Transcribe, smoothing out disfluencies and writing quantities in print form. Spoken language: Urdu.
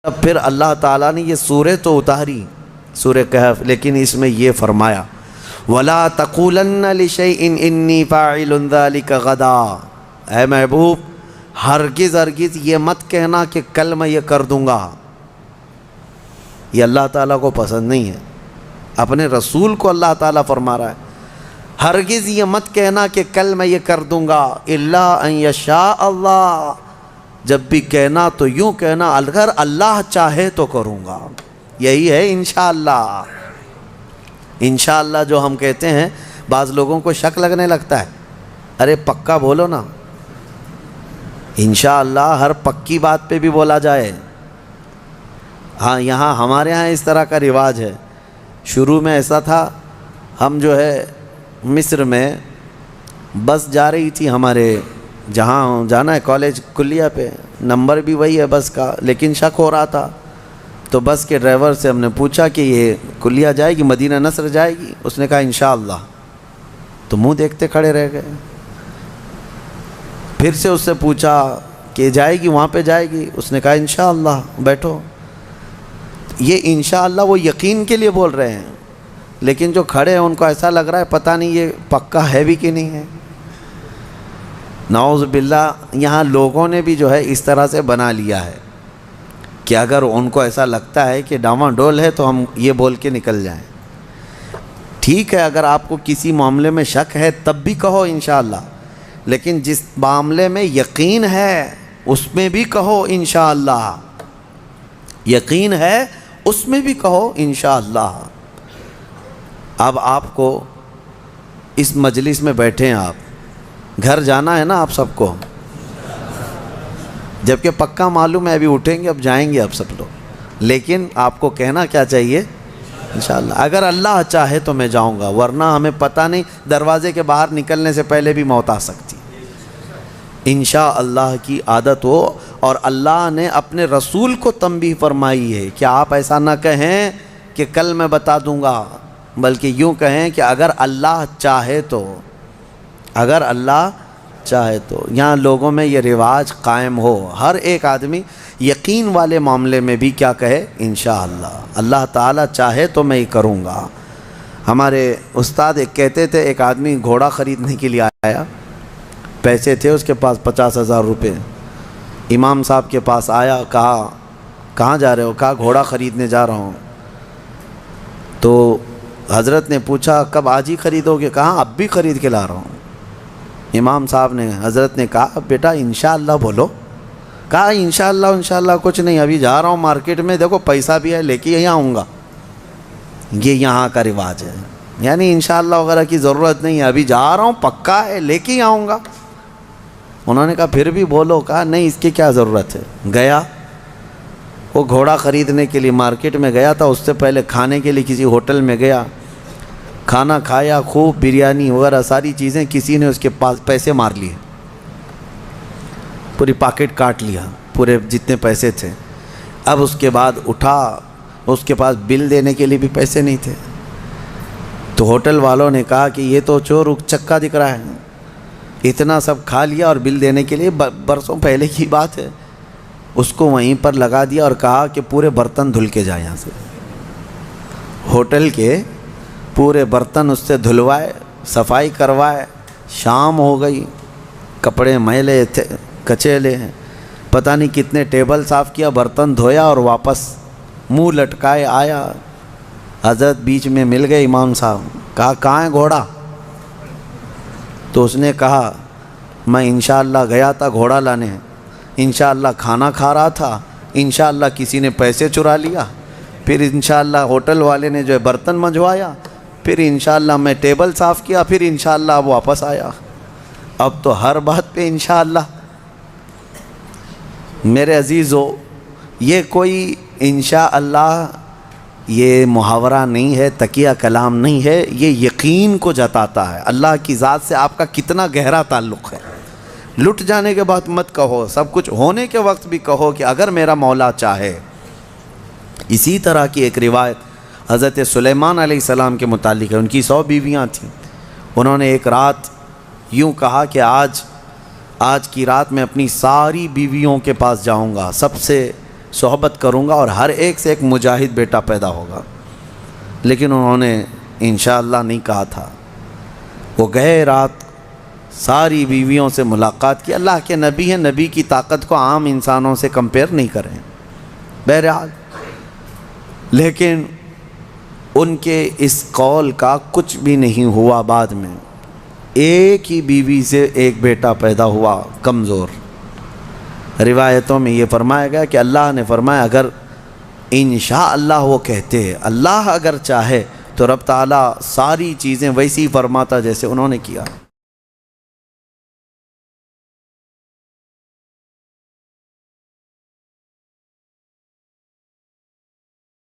پھر اللہ تعالیٰ نے یہ سورہ تو اتاری سورہ کہف، لیکن اس میں یہ فرمایا وَلَا تَقُولَنَّ لِشَيْءٍ إِنِّي فَاعِلٌ ذَلِكَ غَدًا، اے محبوب ہرگز ہرگز یہ مت کہنا کہ کل میں یہ کر دوں گا، یہ اللہ تعالیٰ کو پسند نہیں ہے۔ اپنے رسول کو اللہ تعالیٰ فرما رہا ہے ہرگز یہ مت کہنا کہ کل میں یہ کر دوں گا، إِلَّا أَن يَشَاءَ اللَّهُ، جب بھی کہنا تو یوں کہنا اگر اللہ چاہے تو کروں گا۔ یہی ہے انشاءاللہ۔ انشاءاللہ جو ہم کہتے ہیں بعض لوگوں کو شک لگنے لگتا ہے، ارے پکا بولو نا۔ انشاءاللہ ہر پکی بات پہ بھی بولا جائے۔ ہاں یہاں ہمارے ہاں اس طرح کا رواج ہے۔ شروع میں ایسا تھا، ہم جو ہے مصر میں بس جا رہی تھی ہمارے جہاں جانا ہے کالج کلیہ پہ، نمبر بھی وہی ہے بس کا، لیکن شک ہو رہا تھا تو بس کے ڈرائیور سے ہم نے پوچھا کہ یہ کلیہ جائے گی، مدینہ نصر جائے گی؟ اس نے کہا انشاءاللہ، تو منہ دیکھتے کھڑے رہ گئے۔ پھر سے اس سے پوچھا کہ جائے گی وہاں پہ جائے گی؟ اس نے کہا انشاءاللہ، بیٹھو۔ یہ انشاءاللہ وہ یقین کے لیے بول رہے ہیں، لیکن جو کھڑے ہیں ان کو ایسا لگ رہا ہے پتہ نہیں یہ پکا ہے بھی کہ نہیں ہے۔ نعوذ باللہ، یہاں لوگوں نے بھی جو ہے اس طرح سے بنا لیا ہے کہ اگر ان کو ایسا لگتا ہے کہ ڈاواں ڈول ہے تو ہم یہ بول کے نکل جائیں۔ ٹھیک ہے، اگر آپ کو کسی معاملے میں شک ہے تب بھی کہو انشاءاللہ، لیکن جس معاملے میں یقین ہے اس میں بھی کہو انشاءاللہ، یقین ہے اس میں بھی کہو انشاءاللہ۔ اب آپ کو اس مجلس میں بیٹھے ہیں، آپ گھر جانا ہے نا آپ سب کو، جبکہ پکا معلوم ہے ابھی اٹھیں گے اب جائیں گے اب سب لوگ، لیکن آپ کو کہنا کیا چاہیے؟ انشاءاللہ اگر اللہ چاہے تو میں جاؤں گا، ورنہ ہمیں پتہ نہیں دروازے کے باہر نکلنے سے پہلے بھی موت آ سکتی۔ انشاءاللہ کی عادت ہو، اور اللہ نے اپنے رسول کو تنبیہ فرمائی ہے کہ آپ ایسا نہ کہیں کہ کل میں بتا دوں گا، بلکہ یوں کہیں کہ اگر اللہ چاہے تو، اگر اللہ چاہے تو۔ یہاں لوگوں میں یہ رواج قائم ہو، ہر ایک آدمی یقین والے معاملے میں بھی کیا کہے؟ انشاءاللہ، اللہ تعالیٰ چاہے تو میں ہی کروں گا۔ ہمارے استاد ایک کہتے تھے، ایک آدمی گھوڑا خریدنے کے لیے آیا، پیسے تھے اس کے پاس 50,000 روپے، امام صاحب کے پاس آیا، کہا کہاں جا رہے ہو؟ کہا گھوڑا خریدنے جا رہا ہوں۔ تو حضرت نے پوچھا کب؟ آج ہی خریدو گے؟ کہا اب بھی خرید کے لا رہا ہوں۔ امام صاحب نے حضرت نے کہا بیٹا انشاءاللہ بولو۔ کہا انشاءاللہ انشاءاللہ کچھ نہیں، ابھی جا رہا ہوں مارکیٹ میں، دیکھو پیسہ بھی ہے لے کے یہاں آؤں گا۔ یہ یہاں کا رواج ہے، یعنی انشاءاللہ وغیرہ کی ضرورت نہیں ہے، ابھی جا رہا ہوں پکا ہے لے کے ہی آؤں گا۔ انہوں نے کہا پھر بھی بولو۔ کہا نہیں اس کی کیا ضرورت ہے۔ گیا وہ گھوڑا خریدنے کے لیے مارکیٹ میں گیا تھا، اس سے پہلے کھانے کے لیے کسی ہوٹل میں گیا، کھانا کھایا، خوب بریانی وغیرہ ساری چیزیں، کسی نے اس کے پاس پیسے مار لیے، پوری پاکٹ کاٹ لیا، پورے جتنے پیسے تھے۔ اب اس کے بعد اٹھا، اس کے پاس بل دینے کے لیے بھی پیسے نہیں تھے، تو ہوٹل والوں نے کہا کہ یہ تو چور چکا دکھ رہا ہے، اتنا سب کھا لیا اور بل دینے کے لیے برسوں پہلے کی بات ہے۔ اس کو وہیں پر لگا دیا اور کہا کہ پورے برتن دھل کے جائے، یہاں سے ہوٹل کے پورے برتن اس سے دھلوائے، صفائی کروائے۔ شام ہو گئی، کپڑے میلے تھے، کچیلے ہیں، پتہ نہیں کتنے ٹیبل صاف کیا، برتن دھویا اور واپس منہ لٹکائے آیا۔ حضرت بیچ میں مل گئے امام صاحب، کہا کہاں ہے گھوڑا؟ تو اس نے کہا میں انشاءاللہ گیا تھا گھوڑا لانے، انشاءاللہ کھانا کھا رہا تھا، انشاءاللہ کسی نے پیسے چرا لیا، پھر انشاءاللہ ہوٹل والے نے جو ہے برتن منجوایا، پھر انشاءاللہ میں ٹیبل صاف کیا، پھر انشاءاللہ اب واپس آیا۔ اب تو ہر بات پہ انشاءاللہ۔ میرے عزیزو، یہ کوئی انشاءاللہ یہ محاورہ نہیں ہے، تکیہ کلام نہیں ہے، یہ یقین کو جتاتا ہے اللہ کی ذات سے آپ کا کتنا گہرا تعلق ہے۔ لٹ جانے کے بعد مت کہو، سب کچھ ہونے کے وقت بھی کہو کہ اگر میرا مولا چاہے۔ اسی طرح کی ایک روایت حضرت سلیمان علیہ السلام کے متعلق ہے، ان کی 100 بیویاں تھیں۔ انہوں نے ایک رات یوں کہا کہ آج کی رات میں اپنی ساری بیویوں کے پاس جاؤں گا، سب سے صحبت کروں گا اور ہر ایک سے ایک مجاہد بیٹا پیدا ہوگا. لیکن انہوں نے انشاءاللہ نہیں کہا تھا. وہ گئے رات ساری بیویوں سے ملاقات کی. اللہ کے نبی ہیں, نبی کی طاقت کو عام انسانوں سے کمپیئر نہیں کریں بہرحال. لیکن ان کے اس قول کا کچھ بھی نہیں ہوا. بعد میں ایک ہی بیوی سے ایک بیٹا پیدا ہوا کمزور. روایتوں میں یہ فرمایا گیا کہ اللہ نے فرمایا اگر انشاءاللہ وہ کہتے, اللہ اگر چاہے تو رب تعالیٰ ساری چیزیں ویسی فرماتا جیسے انہوں نے کیا.